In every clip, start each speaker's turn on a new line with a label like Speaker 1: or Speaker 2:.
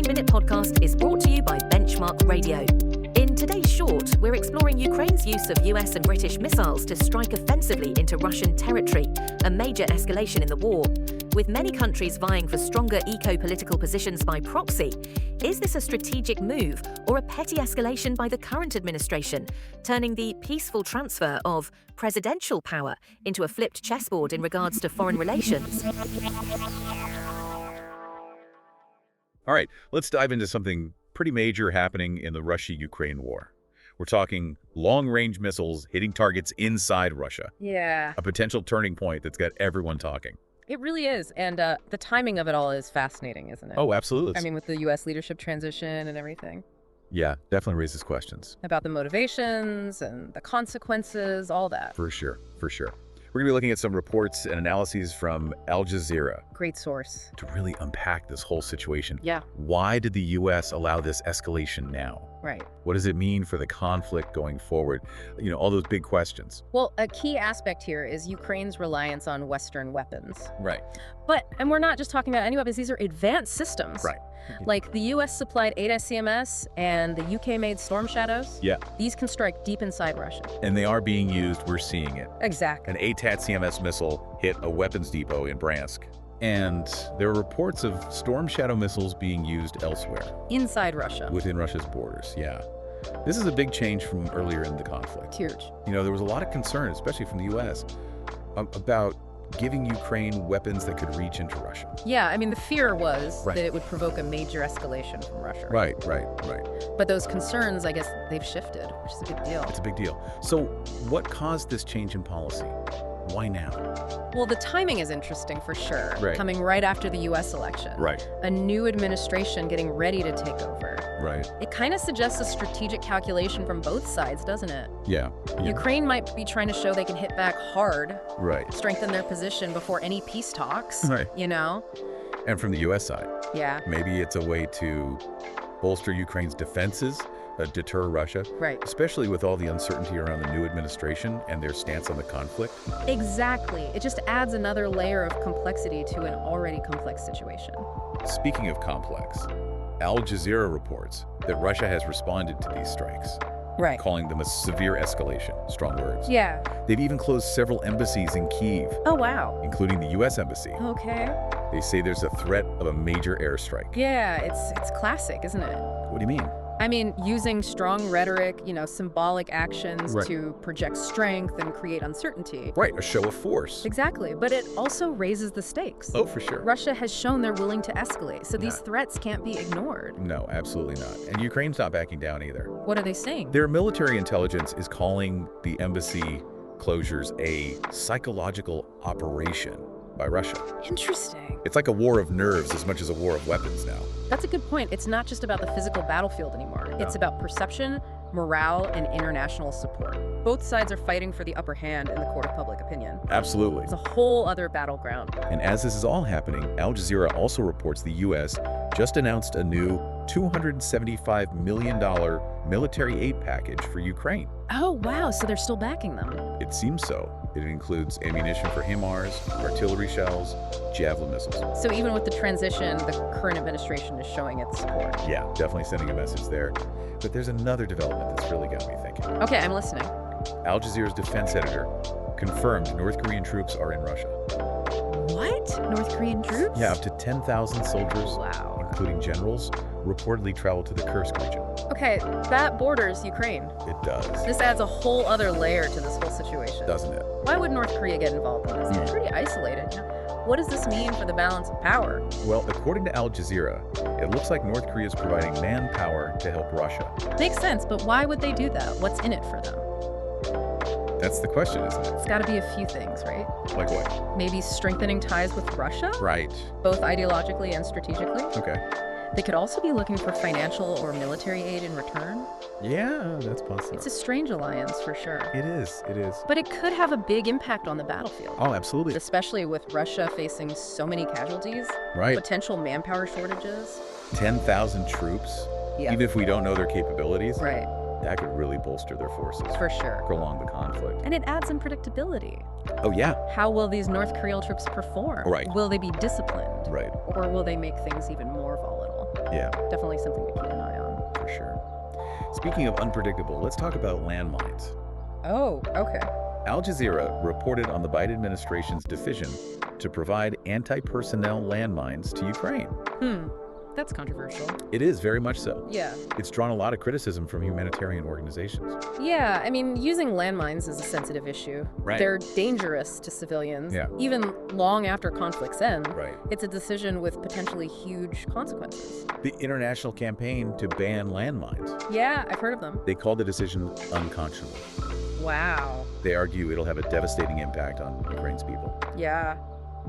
Speaker 1: Minute podcast is brought to you by Benchmark Radio. In today's short, we're exploring Ukraine's use of US and British missiles to strike offensively into Russian territory, a major escalation in the war. With many countries vying for stronger eco-political positions by proxy, is this a strategic move or a petty escalation by the current administration, turning the peaceful transfer of presidential power into a flipped chessboard in regards to foreign relations?
Speaker 2: All right, let's dive into something pretty major happening in the Russia-Ukraine war. We're talking long-range missiles hitting targets inside Russia.
Speaker 3: Yeah,
Speaker 2: A potential turning point that's got everyone talking.
Speaker 3: it really is. And the timing of it all is fascinating, isn't it?
Speaker 2: Oh, absolutely.
Speaker 3: I mean, with the U.S. leadership transition and everything.
Speaker 2: Yeah, definitely raises questions.
Speaker 3: About the motivations and the consequences, all that.
Speaker 2: For sure, for sure. We're going to be looking at some reports and analyses from Al Jazeera
Speaker 3: Great source.
Speaker 2: to really unpack this whole situation.
Speaker 3: Yeah,
Speaker 2: Why did the U.S. allow this escalation now?
Speaker 3: right.
Speaker 2: What does it mean for the conflict going forward? You know, all those big questions.
Speaker 3: Well, a key aspect here is Ukraine's reliance on Western weapons.
Speaker 2: Right.
Speaker 3: And we're not just talking about any weapons, these are advanced systems.
Speaker 2: Right.
Speaker 3: Like the U.S. supplied 8 ICMS and the UK made Storm Shadows.
Speaker 2: Yeah.
Speaker 3: These can strike deep inside Russia.
Speaker 2: And they are being used. We're seeing it.
Speaker 3: Exactly.
Speaker 2: An ATAT CMS missile hit a weapons depot in Bryansk. And there are reports of Storm Shadow missiles being used elsewhere
Speaker 3: Inside Russia.
Speaker 2: within Russia's borders. Yeah. This is a big change from earlier in the conflict.
Speaker 3: Huge.
Speaker 2: You know, there was a lot of concern, especially from the U.S., about giving Ukraine weapons that could reach into Russia.
Speaker 3: Yeah, I mean, the fear was
Speaker 2: Right.
Speaker 3: that it would provoke a major escalation from Russia.
Speaker 2: Right.
Speaker 3: But those concerns, I guess, they've shifted, which is a big deal.
Speaker 2: It's a big deal. So what caused this change in policy? Why now?
Speaker 3: Well, the timing is interesting for sure.
Speaker 2: Right.
Speaker 3: Coming right after the U.S. election.
Speaker 2: Right.
Speaker 3: A new administration getting ready to take over.
Speaker 2: Right.
Speaker 3: It kind of suggests a strategic calculation from both sides, doesn't it?
Speaker 2: Yeah.
Speaker 3: Ukraine might be trying to show they can hit back hard,
Speaker 2: Right.
Speaker 3: strengthen their position before any peace talks.
Speaker 2: Right.
Speaker 3: You know?
Speaker 2: And from the U.S. side,
Speaker 3: Yeah.
Speaker 2: maybe it's a way to bolster Ukraine's defenses, deter Russia,
Speaker 3: Right.
Speaker 2: especially with all the uncertainty around the new administration and their stance on the conflict.
Speaker 3: Exactly. It just adds another layer of complexity to an already complex situation.
Speaker 2: Speaking of complex, Al Jazeera reports that Russia has responded to these strikes,
Speaker 3: Right.
Speaker 2: calling them a severe escalation. Strong words.
Speaker 3: Yeah.
Speaker 2: They've even closed several embassies in Kyiv,
Speaker 3: Oh, wow.
Speaker 2: including the U.S. embassy.
Speaker 3: Okay.
Speaker 2: They say there's a threat of a major airstrike.
Speaker 3: Yeah, it's classic, isn't it?
Speaker 2: What do you mean?
Speaker 3: I mean, using strong rhetoric, symbolic actions
Speaker 2: Right.
Speaker 3: to project strength and create uncertainty.
Speaker 2: Right, a show of force.
Speaker 3: Exactly, but it also raises the stakes.
Speaker 2: Oh, for sure.
Speaker 3: Russia has shown they're willing to escalate, so these
Speaker 2: Yeah.
Speaker 3: threats can't be ignored.
Speaker 2: No, absolutely not. And Ukraine's not backing down either.
Speaker 3: What are they saying?
Speaker 2: Their military intelligence is calling the embassy closures a psychological operation by Russia.
Speaker 3: Interesting.
Speaker 2: It's like a war of nerves as much as a war of weapons now.
Speaker 3: That's a good point. It's not just about the physical battlefield anymore. It's about perception, morale, and international support. Both sides are fighting for the upper hand in the court of public opinion.
Speaker 2: Absolutely.
Speaker 3: It's a whole other battleground.
Speaker 2: And as this is all happening, Al Jazeera also reports the U.S. just announced a new $275 million military aid package for Ukraine.
Speaker 3: Oh, wow, so they're still backing them.
Speaker 2: It seems so. It includes ammunition for HIMARS, artillery shells, Javelin missiles.
Speaker 3: So even with the transition, the current administration is showing its support.
Speaker 2: Yeah, definitely sending a message there. But there's another development that's really got me thinking.
Speaker 3: Okay, I'm listening.
Speaker 2: Al Jazeera's defense editor confirmed North Korean troops are in Russia.
Speaker 3: What? North Korean troops?
Speaker 2: Yeah, up to 10,000 soldiers,
Speaker 3: Wow.
Speaker 2: including generals, reportedly traveled to the Kursk region.
Speaker 3: Okay, that borders Ukraine.
Speaker 2: It does,
Speaker 3: This adds a whole other layer to this whole situation.
Speaker 2: doesn't it?
Speaker 3: Why would North Korea get involved in this? They're pretty isolated. What does this mean for the balance of power?
Speaker 2: Well, according to Al Jazeera, it looks like North Korea is providing manpower to help Russia.
Speaker 3: Makes sense, but why would they do that? What's in it for them?
Speaker 2: That's the question, isn't it?
Speaker 3: It's got to be a few things, right?
Speaker 2: Like what?
Speaker 3: Maybe strengthening ties with Russia,
Speaker 2: Right.
Speaker 3: both ideologically and strategically.
Speaker 2: Okay.
Speaker 3: They could also be looking for financial or military aid in return.
Speaker 2: Yeah, that's possible.
Speaker 3: It's a strange alliance for sure.
Speaker 2: It is. It is.
Speaker 3: But it could have a big impact on the battlefield.
Speaker 2: Oh, absolutely.
Speaker 3: Especially with Russia facing so many casualties,
Speaker 2: Right.
Speaker 3: potential manpower shortages.
Speaker 2: 10,000 troops,
Speaker 3: Yeah.
Speaker 2: even if we don't know their capabilities.
Speaker 3: Right.
Speaker 2: That could really bolster their forces.
Speaker 3: For sure.
Speaker 2: Prolong the conflict.
Speaker 3: And it adds unpredictability.
Speaker 2: Oh, yeah.
Speaker 3: How will these North Korean troops perform?
Speaker 2: Right.
Speaker 3: Will they be disciplined?
Speaker 2: Right.
Speaker 3: Or will they make things even more volatile?
Speaker 2: Yeah.
Speaker 3: Definitely something to keep an eye on.
Speaker 2: For sure. Speaking of unpredictable, let's talk about landmines.
Speaker 3: Oh, okay.
Speaker 2: Al Jazeera reported on the Biden administration's decision to provide anti-personnel landmines to Ukraine.
Speaker 3: That's controversial.
Speaker 2: It is very much so.
Speaker 3: Yeah.
Speaker 2: It's drawn a lot of criticism from humanitarian organizations.
Speaker 3: Yeah, I mean, using landmines is a sensitive issue.
Speaker 2: Right.
Speaker 3: They're dangerous to civilians,
Speaker 2: Yeah.
Speaker 3: even long after conflicts end.
Speaker 2: Right.
Speaker 3: It's a decision with potentially huge consequences.
Speaker 2: The international campaign to ban landmines,
Speaker 3: Yeah, I've heard of them.
Speaker 2: they call the decision unconscionable.
Speaker 3: Wow.
Speaker 2: They argue it'll have a devastating impact on Ukraine's people.
Speaker 3: Yeah,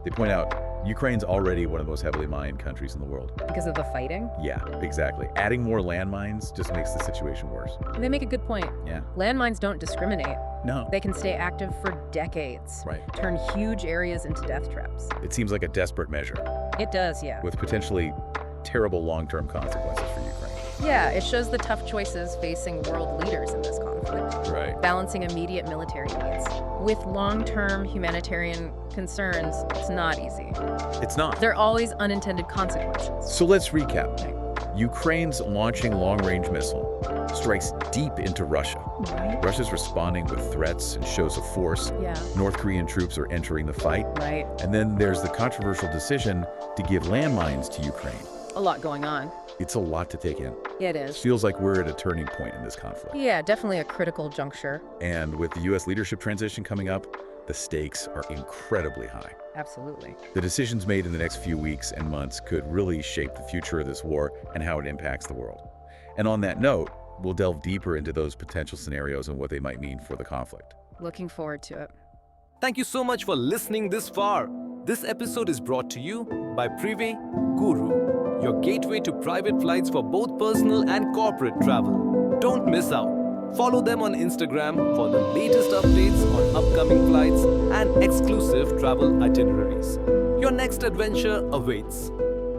Speaker 2: They point out Ukraine's already one of the most heavily mined countries in the world.
Speaker 3: because of the fighting.
Speaker 2: Yeah, exactly. Adding more landmines just makes the situation worse.
Speaker 3: They make a good point.
Speaker 2: Yeah.
Speaker 3: Landmines don't discriminate.
Speaker 2: No.
Speaker 3: They can stay active for decades.
Speaker 2: Right.
Speaker 3: Turn huge areas into death traps.
Speaker 2: It seems like a desperate measure
Speaker 3: It does, yeah.
Speaker 2: with potentially terrible long-term consequences for Ukraine.
Speaker 3: Yeah, it shows the tough choices facing world leaders in this conflict.
Speaker 2: Right.
Speaker 3: Balancing immediate military needs with long-term humanitarian concerns, it's not easy.
Speaker 2: It's not.
Speaker 3: There are always unintended consequences.
Speaker 2: So let's recap. Ukraine's launching long-range missile strikes deep into Russia.
Speaker 3: Right.
Speaker 2: Russia's responding with threats and shows of force.
Speaker 3: Yeah.
Speaker 2: North Korean troops are entering the fight.
Speaker 3: Right.
Speaker 2: And then there's the controversial decision to give landmines to Ukraine.
Speaker 3: A lot going on.
Speaker 2: It's a lot to take in.
Speaker 3: It
Speaker 2: It
Speaker 3: is.
Speaker 2: feels like we're at a turning point in this conflict.
Speaker 3: Yeah, definitely a critical juncture.
Speaker 2: And with the U.S. leadership transition coming up, the stakes are incredibly high.
Speaker 3: Absolutely.
Speaker 2: The decisions made in the next few weeks and months could really shape the future of this war and how it impacts the world. And on that note, we'll delve deeper into those potential scenarios and what they might mean for the conflict.
Speaker 3: Looking forward to it.
Speaker 4: Thank you so much for listening this far. This episode is brought to you by Prive Guru, your gateway to private flights for both personal and corporate travel. Don't miss out. Follow them on Instagram for the latest updates on upcoming flights and exclusive travel itineraries. Your next adventure awaits.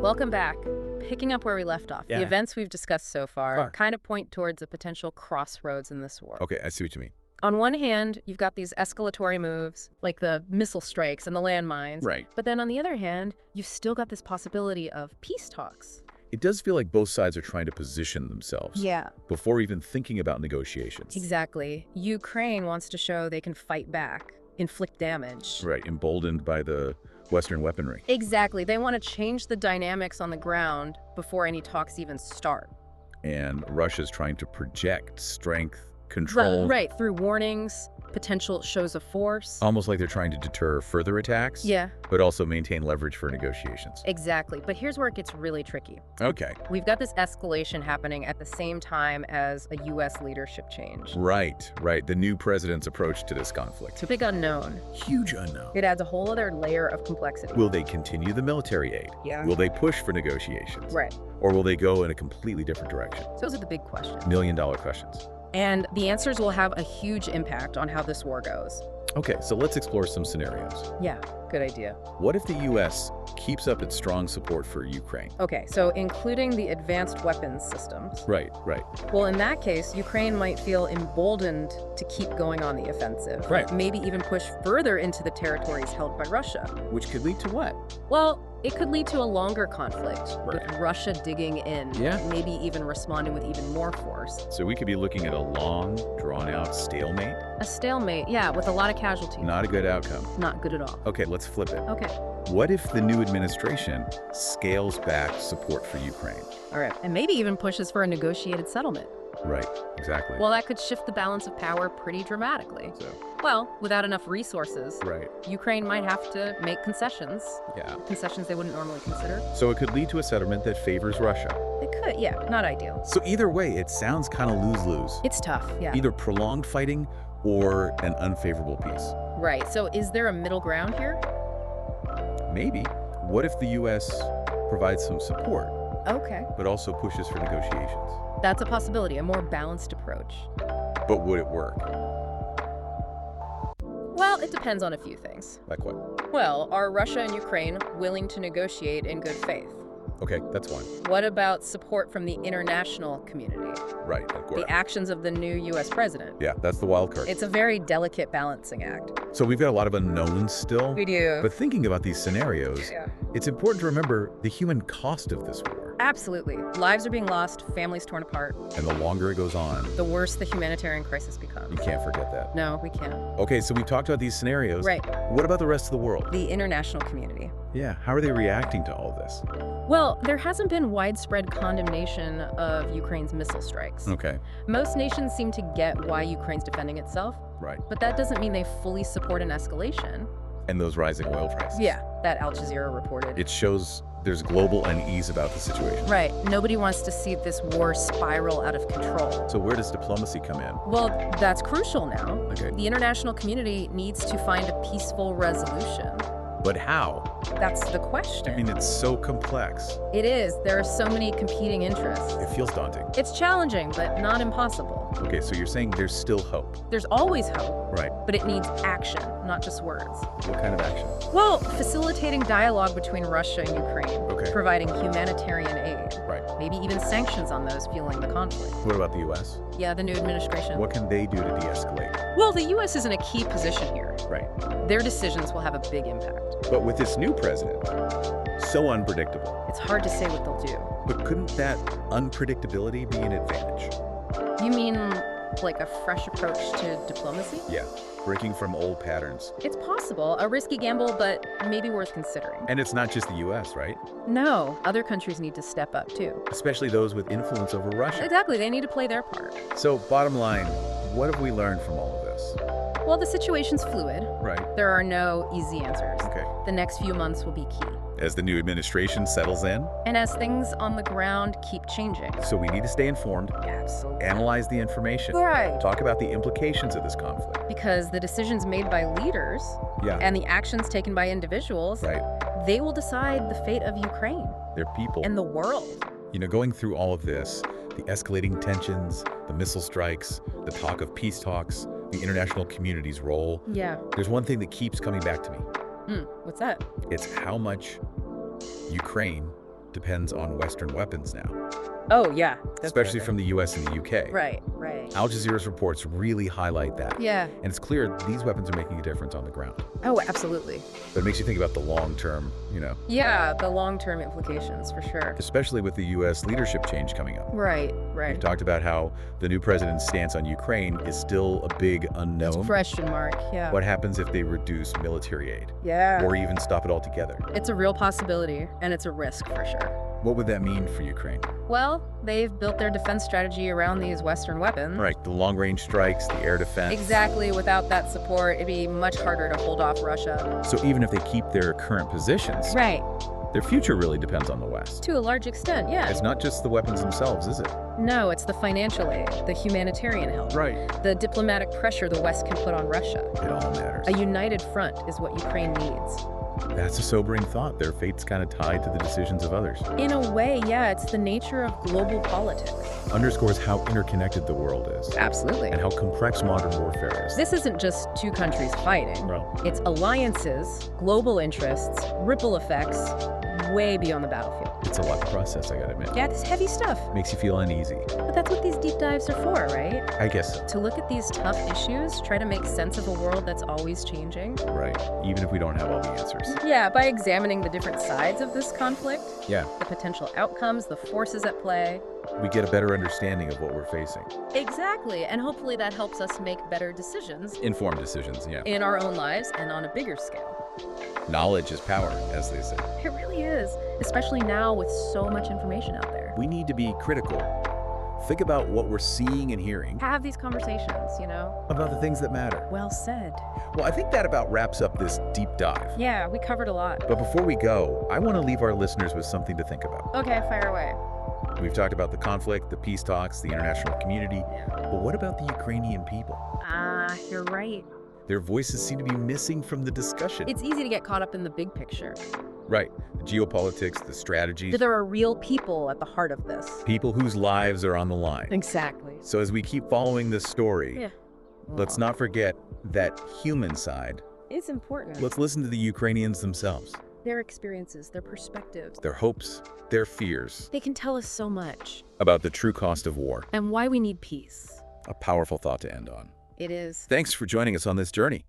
Speaker 3: Welcome back. Picking up where we left off,
Speaker 2: Yeah.
Speaker 3: the events we've discussed so far
Speaker 2: Far.
Speaker 3: kind of point towards a potential crossroads in this war.
Speaker 2: Okay, I see what you mean.
Speaker 3: On one hand, you've got these escalatory moves, like the missile strikes and the landmines.
Speaker 2: Right.
Speaker 3: But then on the other hand, you've still got this possibility of peace talks.
Speaker 2: It does feel like both sides are trying to position themselves
Speaker 3: Yeah.
Speaker 2: before even thinking about negotiations.
Speaker 3: Exactly. Ukraine wants to show they can fight back, inflict damage.
Speaker 2: Right, emboldened by the Western weaponry.
Speaker 3: Exactly. They want to change the dynamics on the ground before any talks even start.
Speaker 2: And Russia's trying to project strength, control.
Speaker 3: Right, through warnings, potential shows of force.
Speaker 2: Almost like they're trying to deter further attacks.
Speaker 3: Yeah.
Speaker 2: But also maintain leverage for negotiations.
Speaker 3: Exactly. But here's where it gets really tricky.
Speaker 2: Okay.
Speaker 3: We've got this escalation happening at the same time as a U.S. leadership change.
Speaker 2: Right. The new president's approach to this conflict.
Speaker 3: It's a big unknown.
Speaker 2: Huge unknown.
Speaker 3: It adds a whole other layer of complexity.
Speaker 2: Will they continue the military aid?
Speaker 3: Yeah.
Speaker 2: Will they push for negotiations?
Speaker 3: Right.
Speaker 2: Or will they go in a completely different direction?
Speaker 3: Those are the big questions.
Speaker 2: Million-dollar questions.
Speaker 3: And the answers will have a huge impact on how this war goes.
Speaker 2: Okay, so let's explore some scenarios.
Speaker 3: Yeah, good idea.
Speaker 2: What if the U.S. keeps up its strong support for Ukraine?
Speaker 3: Okay, so including the advanced weapons systems.
Speaker 2: Right.
Speaker 3: Well, in that case, Ukraine might feel emboldened to keep going on the offensive.
Speaker 2: Right.
Speaker 3: Maybe even push further into the territories held by Russia.
Speaker 2: Which could lead to what?
Speaker 3: Well, it could lead to a longer conflict, with
Speaker 2: Right.
Speaker 3: Russia digging in,
Speaker 2: Yeah.
Speaker 3: maybe even responding with even more force.
Speaker 2: So we could be looking at a long, drawn-out stalemate.
Speaker 3: A stalemate, yeah, with a lot of casualties.
Speaker 2: Not a good outcome.
Speaker 3: Not good at all.
Speaker 2: Okay, let's flip it.
Speaker 3: Okay,
Speaker 2: What if the new administration scales back support for Ukraine?
Speaker 3: all right. And maybe even pushes for a negotiated settlement.
Speaker 2: Right, exactly.
Speaker 3: Well, that could shift the balance of power pretty dramatically.
Speaker 2: So,
Speaker 3: Well, without enough resources,
Speaker 2: right,
Speaker 3: Ukraine might have to make concessions
Speaker 2: yeah.
Speaker 3: they wouldn't normally consider.
Speaker 2: So it could lead to a settlement that favors Russia.
Speaker 3: It could, yeah, not ideal.
Speaker 2: So either way, it sounds kind of lose-lose.
Speaker 3: It's tough, yeah.
Speaker 2: Either prolonged fighting or an unfavorable peace.
Speaker 3: Right, so is there a middle ground here?
Speaker 2: Maybe. What if the U.S. provides some support,
Speaker 3: Okay.
Speaker 2: but also pushes for negotiations?
Speaker 3: That's a possibility, a more balanced approach.
Speaker 2: But would it work?
Speaker 3: Well, it depends on a few things.
Speaker 2: Like what?
Speaker 3: Well, are Russia and Ukraine willing to negotiate in good faith?
Speaker 2: Okay, that's one.
Speaker 3: What about support from the international community?
Speaker 2: Right, of course.
Speaker 3: The actions of the new U.S. president?
Speaker 2: Yeah, that's the wild card.
Speaker 3: It's a very delicate balancing act.
Speaker 2: So we've got a lot of unknowns still.
Speaker 3: We do.
Speaker 2: But thinking about these scenarios,
Speaker 3: Yeah.
Speaker 2: it's important to remember the human cost of this war.
Speaker 3: Absolutely. Lives are being lost, families torn apart.
Speaker 2: And the longer it goes on,
Speaker 3: The worse the humanitarian crisis
Speaker 2: you
Speaker 3: becomes.
Speaker 2: can't forget that.
Speaker 3: No, we can't.
Speaker 2: Okay, so we've talked about these scenarios.
Speaker 3: Right.
Speaker 2: What about the rest of the world?
Speaker 3: The international community.
Speaker 2: Yeah, how are they reacting to all this?
Speaker 3: Well, there hasn't been widespread condemnation of Ukraine's missile strikes.
Speaker 2: Okay,
Speaker 3: Most nations seem to get why Ukraine's defending itself,
Speaker 2: right.
Speaker 3: but that doesn't mean they fully support an escalation.
Speaker 2: And those rising oil prices.
Speaker 3: Yeah, that Al Jazeera reported.
Speaker 2: It shows there's global unease about the situation.
Speaker 3: Right. Nobody wants to see this war spiral out of control.
Speaker 2: So where does diplomacy come in?
Speaker 3: Well, that's crucial now.
Speaker 2: Okay.
Speaker 3: The international community needs to find a peaceful resolution.
Speaker 2: But how?
Speaker 3: That's the question.
Speaker 2: I mean, it's so complex.
Speaker 3: It is. There are so many competing interests.
Speaker 2: It feels daunting.
Speaker 3: It's challenging, but not impossible.
Speaker 2: Okay, so you're saying there's still hope.
Speaker 3: There's always hope,
Speaker 2: Right.
Speaker 3: but it needs action, not just words.
Speaker 2: What kind of action?
Speaker 3: Well, facilitating dialogue between Russia and Ukraine,
Speaker 2: Okay.
Speaker 3: providing humanitarian aid,
Speaker 2: Right.
Speaker 3: maybe even sanctions on those fueling the conflict.
Speaker 2: What about the U.S.?
Speaker 3: Yeah, the new administration.
Speaker 2: What can they do to de-escalate?
Speaker 3: Well, the U.S. is in a key position here.
Speaker 2: Right.
Speaker 3: Their decisions will have a big impact.
Speaker 2: But with this new president, so unpredictable.
Speaker 3: It's hard to say what they'll do.
Speaker 2: But couldn't that unpredictability be an advantage?
Speaker 3: You mean like a fresh approach to diplomacy?
Speaker 2: Yeah, breaking from old patterns.
Speaker 3: It's possible, a risky gamble, but maybe worth considering.
Speaker 2: And it's not just the U.S., right?
Speaker 3: No, other countries need to step up too.
Speaker 2: Especially those with influence over Russia.
Speaker 3: Exactly, they need to play their part.
Speaker 2: So, bottom line, what have we learned from all of this?
Speaker 3: Well, the situation's fluid.
Speaker 2: Right.
Speaker 3: There are no easy answers.
Speaker 2: Okay.
Speaker 3: The next few months will be key.
Speaker 2: As the new administration settles in,
Speaker 3: And as things on the ground keep changing.
Speaker 2: so we need to stay informed,
Speaker 3: Absolutely.
Speaker 2: analyze the information,
Speaker 3: Right.
Speaker 2: talk about the implications of this conflict.
Speaker 3: Because the decisions made by leaders
Speaker 2: Yeah,
Speaker 3: and the actions taken by individuals,
Speaker 2: right.
Speaker 3: they will decide the fate of Ukraine
Speaker 2: They're people.
Speaker 3: and the world.
Speaker 2: You know, going through all of this, the escalating tensions, the missile strikes, the talk of peace talks, the international community's role,
Speaker 3: Yeah.
Speaker 2: there's one thing that keeps coming back to me.
Speaker 3: What's that?
Speaker 2: It's how much Ukraine depends on Western weapons now,
Speaker 3: Oh, yeah.
Speaker 2: especially from the US and the UK.
Speaker 3: Right, right.
Speaker 2: Al Jazeera's reports really highlight that.
Speaker 3: Yeah.
Speaker 2: And it's clear these weapons are making a difference on the ground.
Speaker 3: Oh, absolutely.
Speaker 2: But it makes you think about the long term,
Speaker 3: Yeah, the long-term implications for sure.
Speaker 2: especially with the US leadership change coming up.
Speaker 3: Right,
Speaker 2: We've
Speaker 3: right.
Speaker 2: talked about how the new president's stance on Ukraine is still a big unknown.
Speaker 3: Question mark, yeah.
Speaker 2: What happens if they reduce military aid
Speaker 3: Yeah.
Speaker 2: or even stop it altogether?
Speaker 3: It's a real possibility, and it's a risk for sure.
Speaker 2: What would that mean for Ukraine?
Speaker 3: Well, they've built their defense strategy around these Western weapons.
Speaker 2: Right, the long-range strikes, the air defense.
Speaker 3: Exactly. Without that support, it'd be much harder to hold off Russia.
Speaker 2: So even if they keep their current positions,
Speaker 3: Right.
Speaker 2: their future really depends on the West.
Speaker 3: To a large extent, yeah.
Speaker 2: It's not just the weapons themselves, is it?
Speaker 3: No, it's the financial aid, the humanitarian help,
Speaker 2: Right.
Speaker 3: the diplomatic pressure the West can put on Russia.
Speaker 2: It all matters.
Speaker 3: A united front is what Ukraine needs.
Speaker 2: That's a sobering thought. Their fate's kind of tied to the decisions of others.
Speaker 3: In a way, yeah, it's the nature of global politics.
Speaker 2: Underscores how interconnected the world is
Speaker 3: Absolutely.
Speaker 2: and how complex modern warfare is.
Speaker 3: This isn't just two countries fighting.
Speaker 2: Well,
Speaker 3: It's alliances, global interests, ripple effects, way beyond the battlefield.
Speaker 2: it's a lot to process, I gotta admit.
Speaker 3: Yeah, this heavy stuff.
Speaker 2: Makes you feel uneasy.
Speaker 3: But that's what these deep dives are for, right?
Speaker 2: I guess so.
Speaker 3: To look at these tough issues, try to make sense of a world that's always changing.
Speaker 2: Right. Even if we don't have all the answers.
Speaker 3: Yeah, by examining the different sides of this conflict,
Speaker 2: Yeah.
Speaker 3: the potential outcomes, the forces at play.
Speaker 2: We get a better understanding of what we're facing.
Speaker 3: Exactly, and hopefully that helps us make better decisions
Speaker 2: Informed decisions, yeah.
Speaker 3: in our own lives and on a bigger scale.
Speaker 2: Knowledge is power, as they say.
Speaker 3: It really is, especially now with so much information out there.
Speaker 2: We need to be critical. Think about what we're seeing and hearing,
Speaker 3: Have these conversations, you know?
Speaker 2: about the things that matter.
Speaker 3: Well said.
Speaker 2: Well, I think that about wraps up this deep dive.
Speaker 3: Yeah, we covered a lot.
Speaker 2: But before we go, I want to leave our listeners with something to think about.
Speaker 3: Okay, fire away.
Speaker 2: We've talked about the conflict, the peace talks, the international community. But what about the Ukrainian people?
Speaker 3: You're right.
Speaker 2: Their voices seem to be missing from the discussion.
Speaker 3: It's easy to get caught up in the big picture.
Speaker 2: Right. The geopolitics, the strategies,
Speaker 3: There are real people at the heart of this.
Speaker 2: people whose lives are on the line.
Speaker 3: Exactly.
Speaker 2: So as we keep following this story,
Speaker 3: Yeah.
Speaker 2: let's not forget that human side.
Speaker 3: It's important.
Speaker 2: Let's listen to the Ukrainians themselves.
Speaker 3: Their experiences, their perspectives.
Speaker 2: Their hopes, their fears
Speaker 3: They can tell us so much.
Speaker 2: about the true cost of war.
Speaker 3: And why we need peace.
Speaker 2: A powerful thought to end on.
Speaker 3: It is.
Speaker 2: Thanks for joining us on this journey.